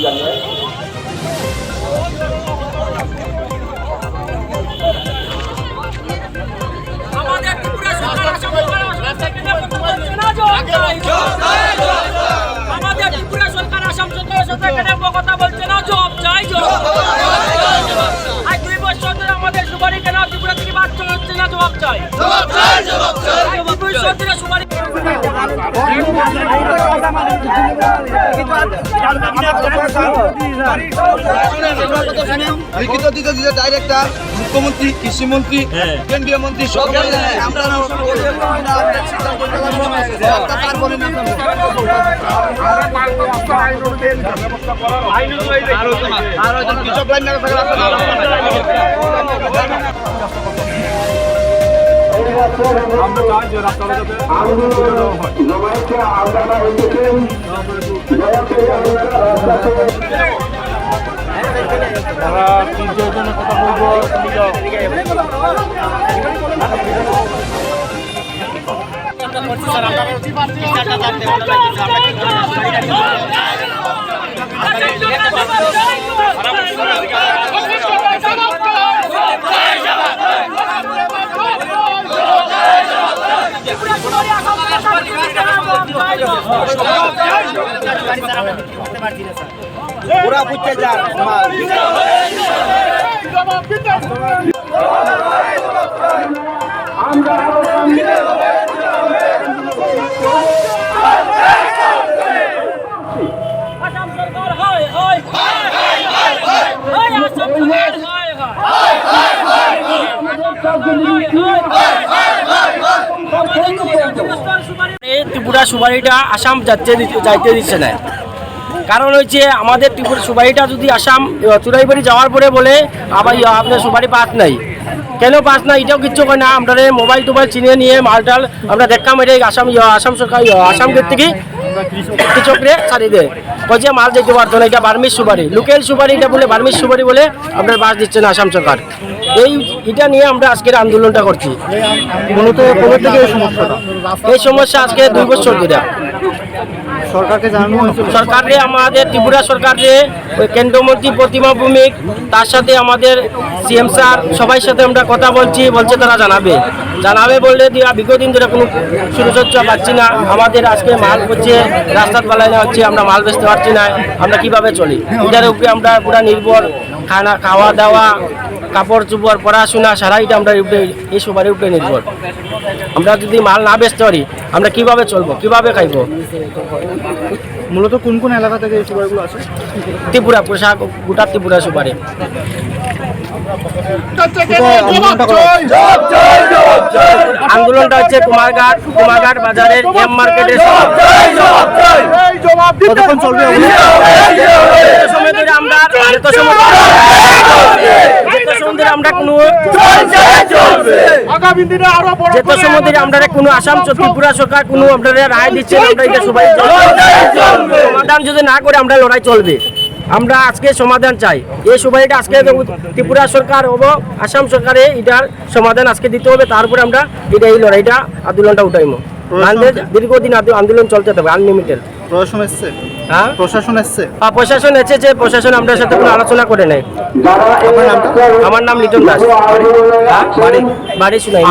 জানিয়ে আমাদের ত্রিপুরা সরকার আসাম সরকারের সাথে কেন কথা বলছে না? জবাব চাই, জবাব। আজ 2 বছর ধরে আমাদের সুপারি কেন ত্রিপুরা থেকে বাদ চলছে না? জবাব চাই, জবাব চাই, জবাব চাই। 2 বছর ধরে সুপারি লিখিত দিতে দিতে ডাইরেক্টর মুখ্যমন্ত্রী কৃষিমন্ত্রী কেন্দ্রীয় মন্ত্রী সব আমরা কৃষক লাইন তারা তিনজনের জন্য কথা বলবো। পুরা বুঝতে যান আসাম সরকার হয় হয় হয় হয় হয় হয় আসাম সরকার হয় হয়। ত্রিপুরা সুপারিটা আসাম যাইতে দিচ্ছে না। কারণ হচ্ছে আমাদের ত্রিপুরা সুপারিটা যদি আসাম চুরাইবাড়ি যাওয়ার পরে বলে আবার আপনার সুপারি পাস নাই, কেন পাস নাই এটাও কিচ্ছু করে না। আমরা মোবাইল টোবাইল চিনে নিয়ে মালটাল আমরা দেখলাম এটা আসাম সরকার আসাম গেট থেকে কৃষকরে ছাড়ি দেয়, যে মাল যেতে পারতো না। এটা বার্মিস সুপারি, লোকাল সুপারি, এটা বলে বার্মিস সুপারি বলে আপনার বাস দিচ্ছে না আসাম সরকার। এটা নিয়ে আমরা আজকের আন্দোলনটা করছি। মূলত কোথা থেকে এই সমস্যাটা? এই সমস্যা আজকে 2 বছর ধরে সরকারকে জানানো হয়েছিল? সরকারে আমাদের ত্রিপুরা সরকারে কেন্দ্রমন্ত্রী প্রতিমা ভৌমিক, তার সাথে আমাদের সিএম স্যার সবাই সাথে আমরা কথা বলছে তারা জানাবে বললে দিয়া বিগত দিন ধরে কোনো সুরক্ষা পাচ্ছি না। আমাদের আজকে মাল হচ্ছে রাস্তার পালায় না হচ্ছে, আমরা মাল বেচতে পারছি না। আমরা কিভাবে চলি? এটার উপরে আমরা পুরা নির্ভর, খাওয়া দাওয়া, কাপড় চোপড়, পড়াশোনা সারাইটা আমরা এই সবার উপরে নির্ভর। আমরা যদি মাল না বেচতে পারি আমরা কিভাবে চলবো, কিভাবে খাইবো? মূলত কোন কোন এলাকা থেকে এই সুপারিগুলো আসে? ত্রিপুরা পোশাক গোটা ত্রিপুরা সুপারি। আন্দোলনটা হচ্ছে কুমারঘাট বাজারের এম মার্কেটের কতক্ষণ চলবে? সময় ধরে আমরা কোনো আসাম ত্রিপুরা সরকার কোনো আপনারা রায় দিচ্ছে, আমরা এটা সবাই সমাধান যদি না করে আমরা লড়াই চলবে। আমরা আজকে সমাধান চাই। এই সুপারিটা আজকে ত্রিপুরা সরকার ও আসাম সরকারে এটার সমাধান আজকে দিতে হবে, তারপরে আমরা এই লড়াইটা আন্দোলনটা উঠাইবো। দীর্ঘদিন আন্দোলন চলতে থাকবে আনলিমিটেড। প্রশাসন এসছে? হ্যাঁ, প্রশাসন এসছে। প্রশাসন এসেছে, প্রশাসন আমাদের সাথে কোনো আলোচনা করে নাই। আমার নাম লিটন দাস, বাড়ি শুনাই।